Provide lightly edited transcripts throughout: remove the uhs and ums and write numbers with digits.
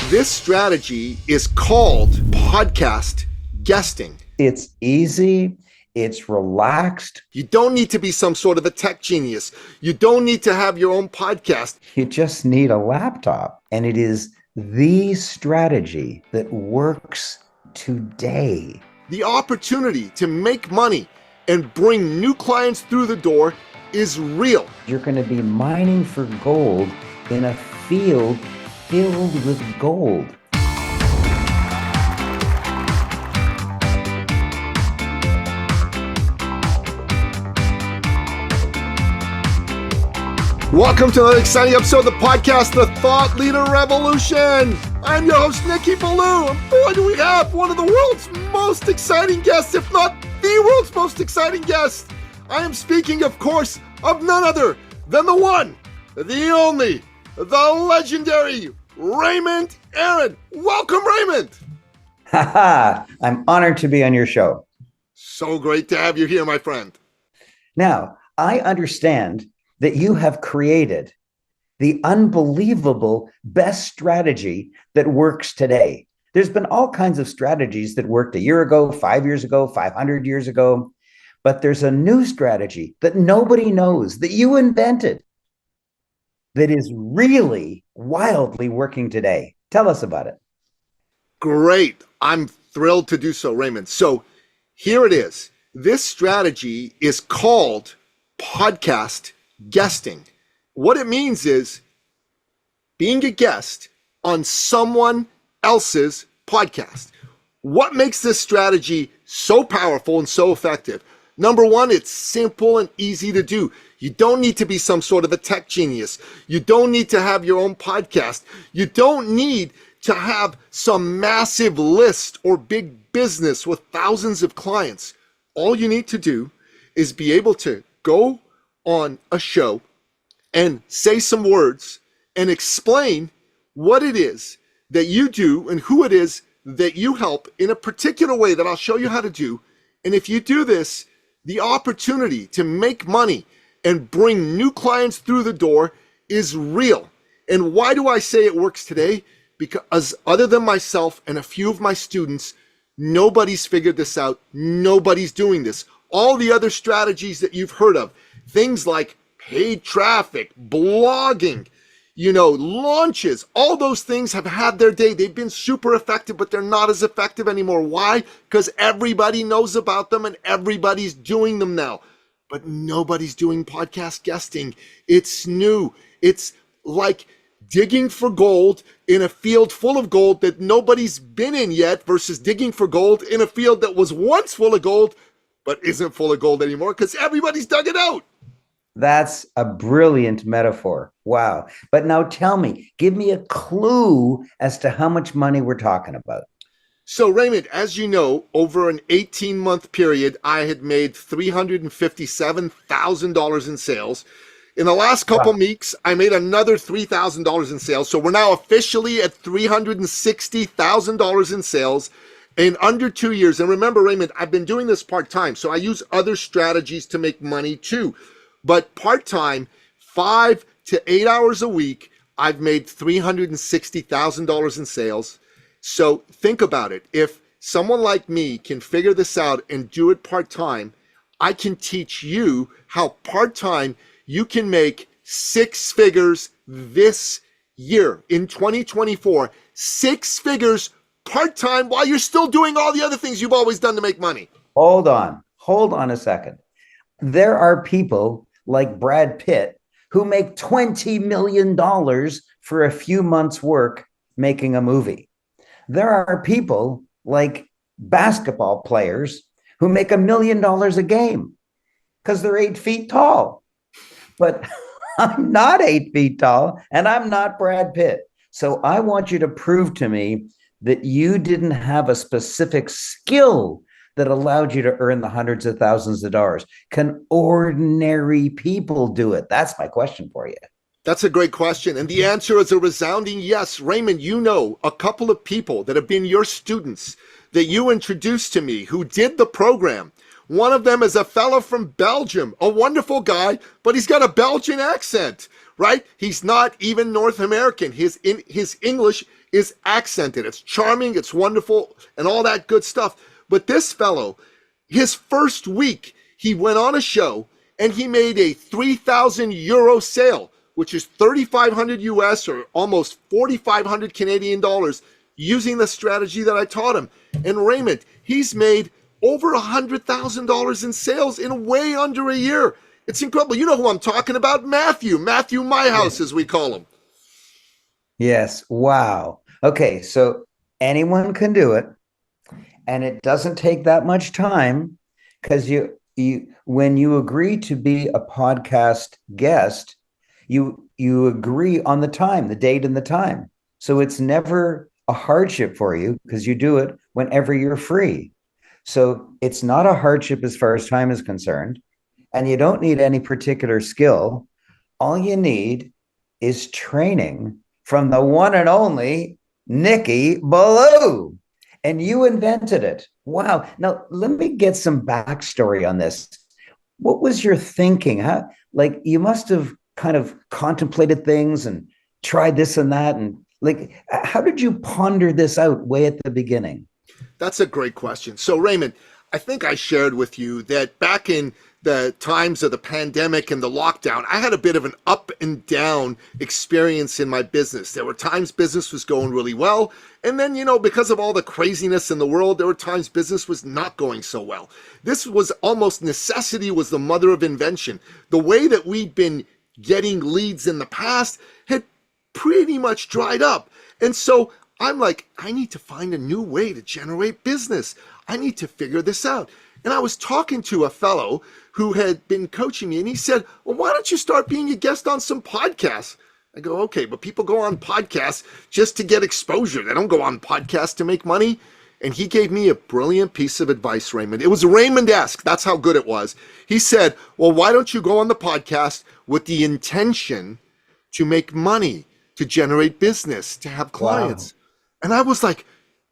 This strategy is called podcast guesting. It's easy. It's relaxed. You don't need to be some sort of a tech genius. You don't need to have your own podcast. You just need a laptop. And it is the strategy that works today. The opportunity to make money and bring new clients through the door is real. You're going to be mining for gold in a field filled with gold. Welcome to another exciting episode of the podcast, The Thought Leader Revolution. I'm your host, Nicky. And boy, do we have one of the world's most exciting guests, if not the world's most exciting guest. I am speaking, of course, of none other than the one, the only, the legendary Raymond Aaron. Welcome, Raymond. I'm honored to be on your show. So great to have you here, my friend. Now, I understand that you have created the unbelievable best strategy that works today. There's been all kinds of strategies that worked a year ago, 5 years ago, 500 years ago, but there's a new strategy that nobody knows that you invented that is really wildly working today. Tell us about it. Great. I'm thrilled to do so, Raymond. So here it is. This strategy is called podcast guesting. What it means is being a guest on someone else's podcast. What makes this strategy so powerful and so effective? Number one, it's simple and easy to do. You don't need to be some sort of a tech genius. You don't need to have your own podcast. You don't need to have some massive list or big business with thousands of clients. All you need to do is be able to go on a show and say some words and explain what it is that you do and who it is that you help in a particular way that I'll show you how to do. And if you do this, the opportunity to make money and bring new clients through the door is real. And why do I say it works today? Because other than myself and a few of my students, nobody's figured this out. Nobody's doing this. All the other strategies that you've heard of, things like paid traffic, blogging, launches, all those things have had their day. They've been super effective, but they're not as effective anymore. Why? Because everybody knows about them and everybody's doing them now. But nobody's doing podcast guesting. It's new. It's like digging for gold in a field full of gold that nobody's been in yet versus digging for gold in a field that was once full of gold but isn't full of gold anymore because everybody's dug it out. That's a brilliant metaphor. Wow. But now tell me, give me a clue as to how much money we're talking about. So Raymond, as you know, over an 18-month period, I had made $357,000 in sales. In the last couple weeks, I made another $3,000 in sales. So we're now officially at $360,000 in sales in under 2 years. And remember, Raymond, I've been doing this part-time, so I use other strategies to make money too. But part-time, 5 to 8 hours a week, I've made $360,000 in sales. So think about it. If someone like me can figure this out and do it part-time, I can teach you how part-time you can make 6 figures this year in 2024, 6 figures part-time while you're still doing all the other things you've always done to make money. Hold on a second. There are people like Brad Pitt who make $20 million for a few months' work making a movie. There are people like basketball players who make $1 million a game because they're 8 feet tall. But I'm not 8 feet tall and I'm not Brad Pitt. So I want you to prove to me that you didn't have a specific skill that allowed you to earn the hundreds of thousands of dollars. Can ordinary people do it? That's my question for you. That's a great question. And the answer is a resounding yes. Raymond, you know a couple of people that have been your students that you introduced to me who did the program. One of them is a fellow from Belgium, a wonderful guy, but he's got a Belgian accent. right? He's not even North American. His English is accented. It's charming, it's wonderful, and all that good stuff. But this fellow, his first week, he went on a show and he made a 3,000 euro sale, which is 3,500 US or almost 4,500 Canadian dollars, using the strategy that I taught him. And Raymond, he's made over $100,000 in sales in way under a year. It's incredible. You know who I'm talking about? Matthew Myhouse, as we call him. Yes. Wow. Okay. So anyone can do it. And it doesn't take that much time, because when you agree to be a podcast guest, you agree on the time, the date and the time. So it's never a hardship for you, because you do it whenever you're free. So it's not a hardship as far as time is concerned. And you don't need any particular skill. All you need is training from the one and only Nicky Ballou. And you invented it. Wow. Now, let me get some backstory on this. What was your thinking? Like, you must have kind of contemplated things and tried this and that. And like, how did you ponder this out way at the beginning? That's a great question. So, Raymond, I think I shared with you that back in the times of the pandemic and the lockdown, I had a bit of an up and down experience in my business. There were times business was going really well. And then, because of all the craziness in the world, there were times business was not going so well. This was almost necessity was the mother of invention. The way that we'd been getting leads in the past had pretty much dried up. And so I'm like, I need to find a new way to generate business. I need to figure this out. And I was talking to a fellow who had been coaching me, and he said, well, why don't you start being a guest on some podcasts? I go, okay, but people go on podcasts just to get exposure. They don't go on podcasts to make money. And he gave me a brilliant piece of advice, Raymond. It was Raymond-esque. That's how good it was. He said, well, why don't you go on the podcast with the intention to make money, to generate business, to have clients? Wow. And I was like,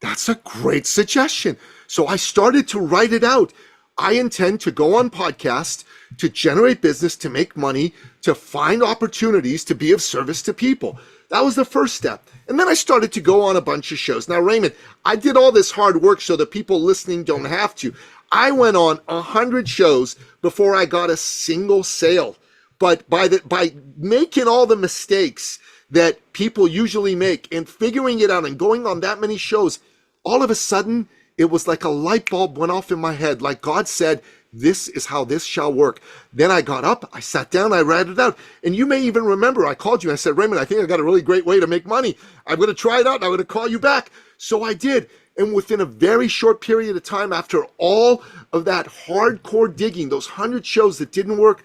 that's a great suggestion. So I started to write it out. I intend to go on podcasts to generate business, to make money, to find opportunities to be of service to people. That was the first step. And then I started to go on a bunch of shows. Now, Raymond, I did all this hard work so that people listening don't have to. I went on 100 shows before I got a single sale. But by making all the mistakes that people usually make and figuring it out and going on that many shows, all of a sudden, it was like a light bulb went off in my head. Like God said, this is how this shall work. Then I got up, I sat down, I read it out. And you may even remember, I called you. I said, Raymond, I think I got a really great way to make money. I'm going to try it out and I'm going to call you back. So I did. And within a very short period of time, after all of that hardcore digging, those 100 shows that didn't work,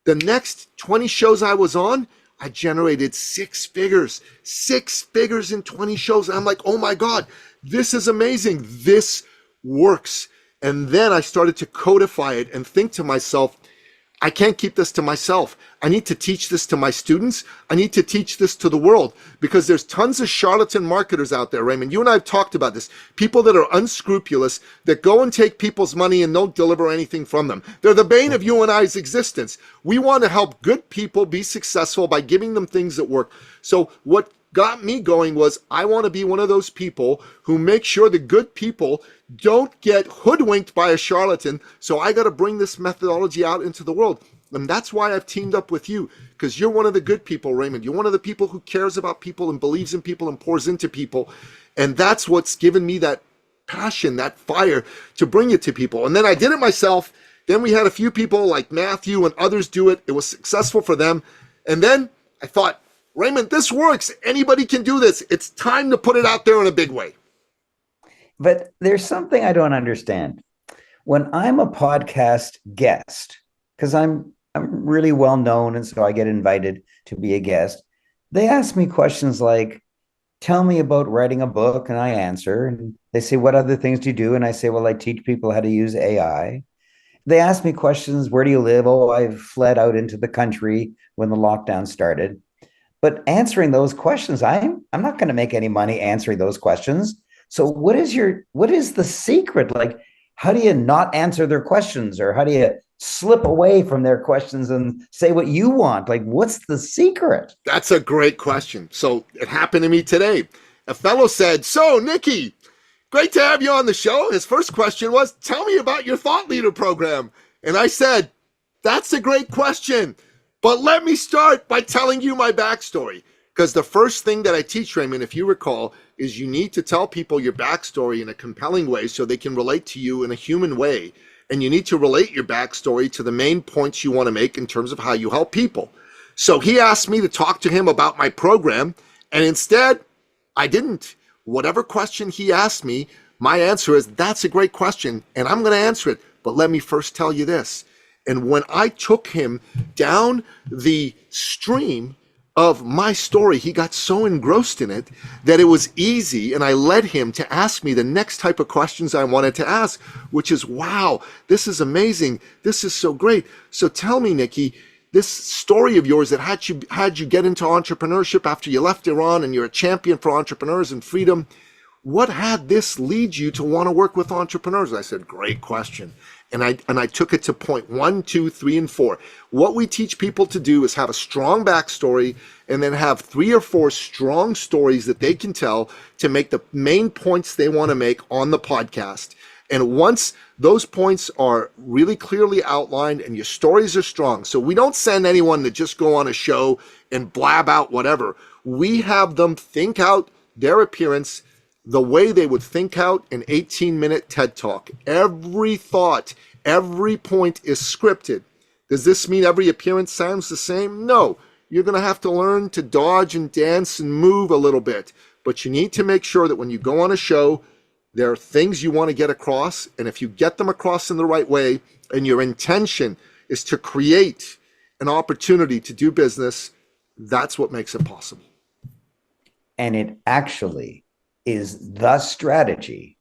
the next 20 shows I was on, I generated six figures in 20 shows. And I'm like, oh my God, this is amazing. This works. And then I started to codify it and think to myself, I can't keep this to myself. I need to teach this to my students. I need to teach this to the world, because there's tons of charlatan marketers out there, Raymond. You and I have talked about this. People that are unscrupulous, that go and take people's money and don't deliver anything from them. They're the bane of you and I's existence. We want to help good people be successful by giving them things that work. So what got me going was I want to be one of those people who make sure the good people don't get hoodwinked by a charlatan. So I got to bring this methodology out into the world. And that's why I've teamed up with you, because you're one of the good people, Raymond. You're one of the people who cares about people and believes in people and pours into people. And that's what's given me that passion, that fire to bring it to people. And then I did it myself. Then we had a few people like Matthew and others do it. It was successful for them. And then I thought, Raymond, this works. Anybody can do this. It's time to put it out there in a big way. But there's something I don't understand. When I'm a podcast guest, because I'm really well known, and so I get invited to be a guest, they ask me questions like, tell me about writing a book, and I answer. And they say, what other things do you do? And I say, well, I teach people how to use AI. They ask me questions, where do you live? Oh, I fled out into the country when the lockdown started. But answering those questions, I'm not going to make any money answering those questions. So what is the secret? Like, how do you not answer their questions, or how do you slip away from their questions and say what you want? Like, what's the secret? That's a great question. So it happened to me today. A fellow said, "So, Nicky, great to have you on the show." His first question was, "Tell me about your thought leader program." And I said, "That's a great question, but let me start by telling you my backstory." Because the first thing that I teach, Raymond, if you recall, is you need to tell people your backstory in a compelling way so they can relate to you in a human way. And you need to relate your backstory to the main points you want to make in terms of how you help people. So he asked me to talk to him about my program, and instead, I didn't. Whatever question he asked me, my answer is, "That's a great question, and I'm going to answer it. But let me first tell you this." And when I took him down the stream of my story, he got so engrossed in it that it was easy, and I led him to ask me the next type of questions I wanted to ask, which is, "Wow, this is amazing. This is so great. So tell me, Nicky, this story of yours that had you get into entrepreneurship after you left Iran, and you're a champion for entrepreneurs and freedom. What had this lead you to want to work with entrepreneurs?" I said, "Great question." And I took it to point 1, 2, 3, and 4. What we teach people to do is have a strong backstory and then have 3 or 4 strong stories that they can tell to make the main points they want to make on the podcast. And once those points are really clearly outlined and your stories are strong, so we don't send anyone to just go on a show and blab out whatever. We have them think out their appearance the way they would think out an 18-minute TED Talk. Every thought, every point is scripted. Does this mean every appearance sounds the same? No. You're going to have to learn to dodge and dance and move a little bit. But you need to make sure that when you go on a show, there are things you want to get across. And if you get them across in the right way, and your intention is to create an opportunity to do business, that's what makes it possible. And it actually is the strategy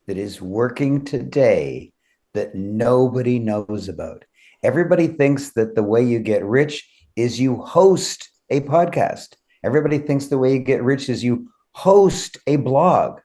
that is working today that nobody knows about. Everybody thinks that the way you get rich is you host a podcast. Everybody thinks the way you get rich is you host a blog.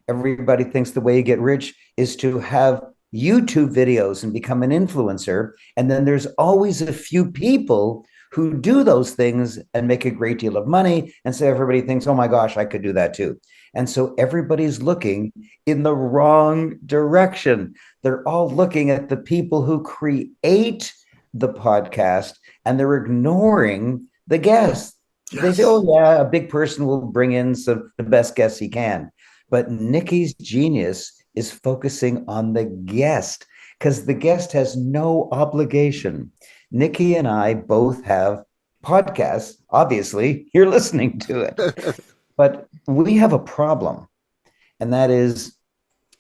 Everybody thinks the way you get rich is to have YouTube videos and become an influencer. And then there's always a few people who do those things and make a great deal of money. And so everybody thinks, "Oh my gosh, I could do that too." And so everybody's looking in the wrong direction. They're all looking at the people who create the podcast, and they're ignoring the guests. Yes. They say, "Oh yeah, a big person will bring in the best guests he can." But Nicky's genius is focusing on the guest, because the guest has no obligation. Nicky and I both have podcasts. Obviously, you're listening to it. But we have a problem, and that is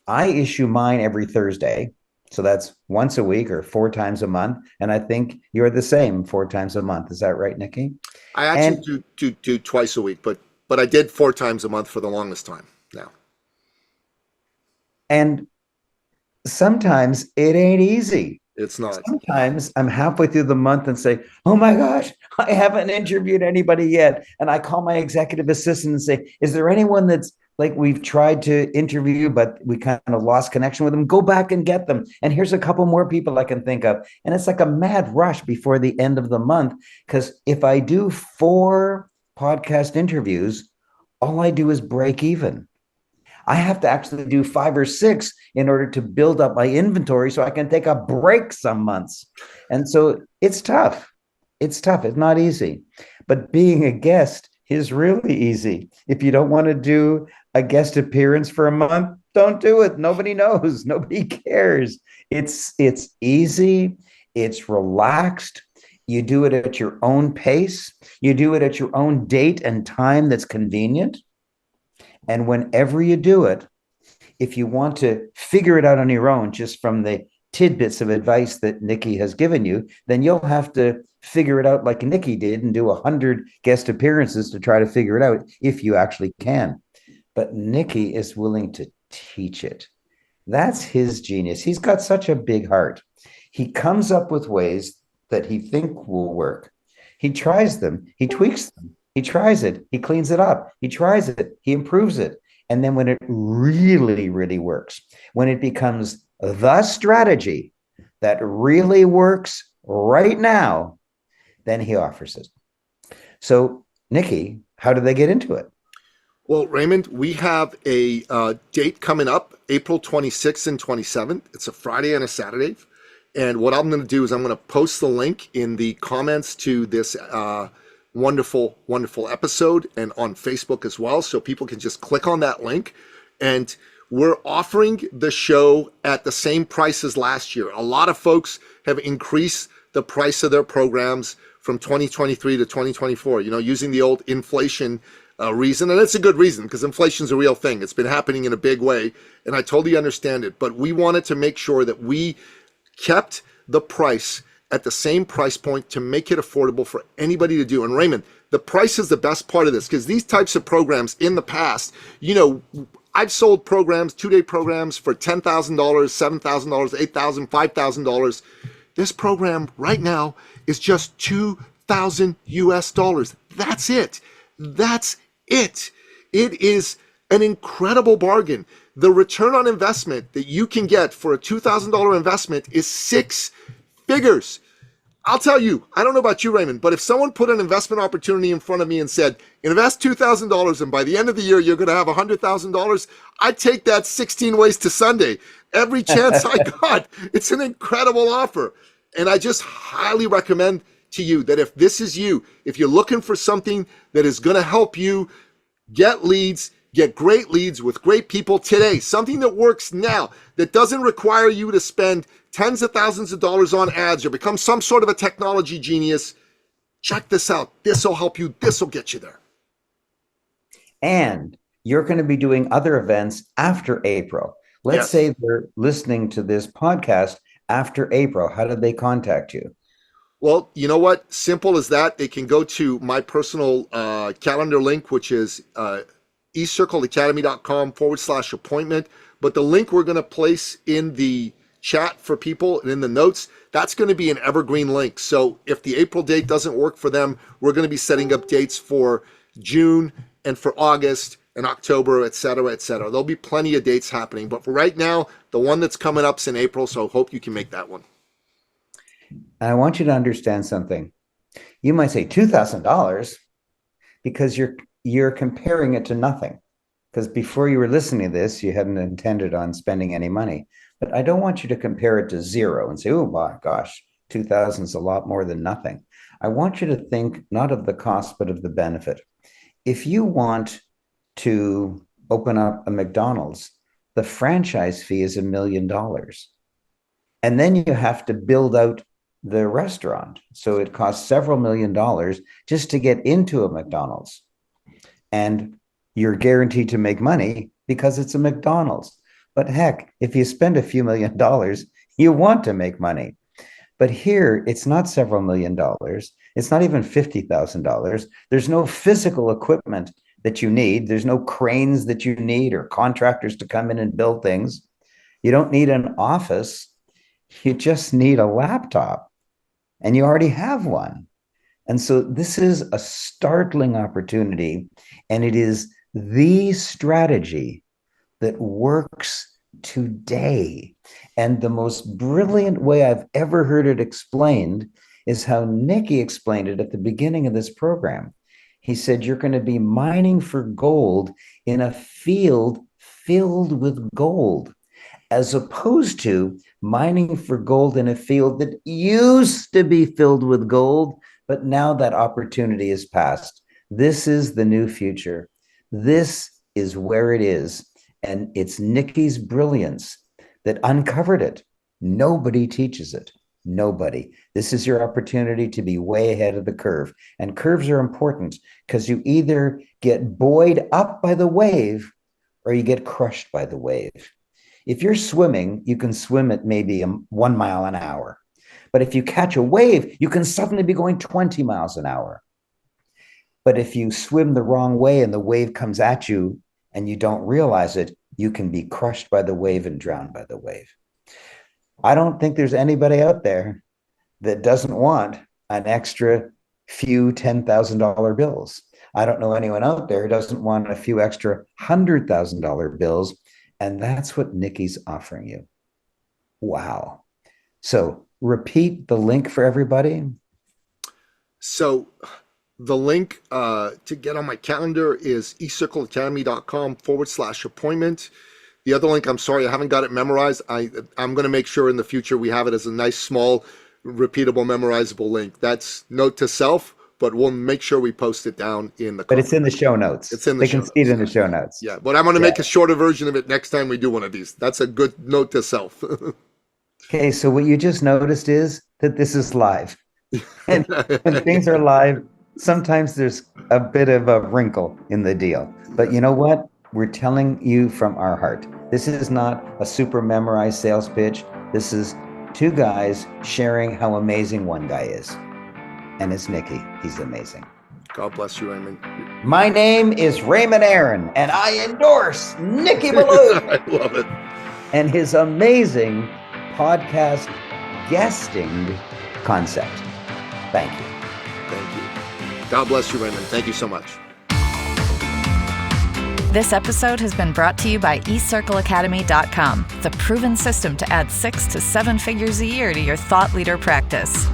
I issue mine every Thursday. So that's once a week or 4 times a month. And I think you're the same 4 times a month. Is that right, Nicky? I actually do twice a week, but I did 4 times a month for the longest time now. And sometimes it ain't easy. It's not. Sometimes I'm halfway through the month and say, "Oh my gosh, I haven't interviewed anybody yet." And I call my executive assistant and say, "Is there anyone that's like we've tried to interview, but we kind of lost connection with them? Go back and get them. And here's a couple more people I can think of." And it's like a mad rush before the end of the month. Because if I do 4 podcast interviews, all I do is break even. I have to actually do 5 or 6 in order to build up my inventory so I can take a break some months. And so it's tough. It's tough. It's not easy. But being a guest is really easy. If you don't want to do a guest appearance for a month, don't do it. Nobody knows. Nobody cares. It's easy. It's relaxed. You do it at your own pace. You do it at your own date and time that's convenient. And whenever you do it, if you want to figure it out on your own, just from the tidbits of advice that Nicky has given you, then you'll have to figure it out like Nicky did and do 100 guest appearances to try to figure it out if you actually can. But Nicky is willing to teach it. That's his genius. He's got such a big heart. He comes up with ways that he thinks will work. He tries them. He tweaks them. He tries it. He cleans it up. He tries it. He improves it. And then when it really, really works, when it becomes the strategy that really works right now, then he offers it. So, Nicky, how do they get into it? Well, Raymond, we have a date coming up, April 26th and 27th. It's a Friday and a Saturday. And what I'm going to do is I'm going to post the link in the comments to this wonderful, wonderful episode and on Facebook as well. So people can just click on that link. And we're offering the show at the same price as last year. A lot of folks have increased the price of their programs from 2023 to 2024, using the old inflation reason. And it's a good reason because inflation's a real thing. It's been happening in a big way. And I totally understand it. But we wanted to make sure that we kept the price at the same price point to make it affordable for anybody to do. And Raymond, the price is the best part of this because these types of programs in the past, I've sold programs, 2-day programs for $10,000, $7,000, $8,000, $5,000. This program right now is just $2,000 US. That's it. That's it. It is an incredible bargain. The return on investment that you can get for a $2,000 investment is 6 figures. I'll tell you, I don't know about you, Raymond, but if someone put an investment opportunity in front of me and said, invest $2,000 and by the end of the year, you're going to have $100,000, I'd take that 16 ways to Sunday. Every chance I got. It's an incredible offer. And I just highly recommend to you that if this is you, if you're looking for something that is going to help you get leads, get great leads with great people today, something that works now, that doesn't require you to spend tens of thousands of dollars on ads or become some sort of a technology genius, check this out. This will help you. This will get you there. And you're going to be doing other events after April. Let's say they're listening to this podcast after April. How did they contact you? Well, you know what? Simple as that. They can go to my personal calendar link, which is eCircleAcademy.com/appointment. But the link we're going to place in the chat for people and in the notes, that's going to be an evergreen link. So if the April date doesn't work for them, we're going to be setting up dates for June and for August and October, et cetera, et cetera. There'll be plenty of dates happening. But for right now, the one that's coming up is in April. So hope you can make that one. I want you to understand something. You might say $2,000 because you're comparing it to nothing. Because before you were listening to this, you hadn't intended on spending any money. But I don't want you to compare it to zero and say, oh my gosh, 2,000 is a lot more than nothing. I want you to think not of the cost, but of the benefit. If you want to open up a McDonald's, the franchise fee is $1 million. And then you have to build out the restaurant. So it costs several $1 million just to get into a McDonald's. And you're guaranteed to make money because it's a McDonald's. But heck, if you spend a few $1 million, you want to make money. But here, it's not several $1 million. It's not even $50,000. There's no physical equipment that you need. There's no cranes that you need or contractors to come in and build things. You don't need an office. You just need a laptop. And you already have one. And so this is a startling opportunity. And it is the strategy that works today. And the most brilliant way I've ever heard it explained is how Nicky explained it at the beginning of this program. He said, you're going to be mining for gold in a field filled with gold, as opposed to mining for gold in a field that used to be filled with gold, but now that opportunity is past. This is the new future. This is where it is. And it's Nicky's brilliance that uncovered it. Nobody teaches it. Nobody. This is your opportunity to be way ahead of the curve. And curves are important because you either get buoyed up by the wave or you get crushed by the wave. If you're swimming, you can swim at maybe 1 mile an hour. But if you catch a wave, you can suddenly be going 20 miles an hour. But if you swim the wrong way and the wave comes at you and you don't realize it, you can be crushed by the wave and drowned by the wave. I don't think there's anybody out there that doesn't want an extra few $10,000 bills. I don't know anyone out there who doesn't want a few extra $100,000 bills. And that's what Nicky's offering you. Wow. So repeat the link for everybody. So the link to get on my calendar is ecircleacademy.com/appointment. The other link, I'm sorry, I haven't got it memorized. I'm going to make sure in the future we have it as a nice, small, repeatable, memorizable link. That's note to self, but we'll make sure we post it down in the. But it's in the show notes. It's in the. They can see it in the show notes. Yeah, but I'm going to make a shorter version of it next time we do one of these. That's a good note to self. Okay, so what you just noticed is that this is live, and when things are live, sometimes there's a bit of a wrinkle in the deal. But you know what? We're telling you from our heart. This is not a super memorized sales pitch. This is two guys sharing how amazing one guy is. And it's Nicky. He's amazing. God bless you, Raymond. My name is Raymond Aaron, and I endorse Nicky Malou. I love it. And his amazing podcast guesting concept. Thank you. Thank you. God bless you, Raymond. Thank you so much. This episode has been brought to you by eCircleAcademy.com, the proven system to add 6 to 7 figures a year to your thought leader practice.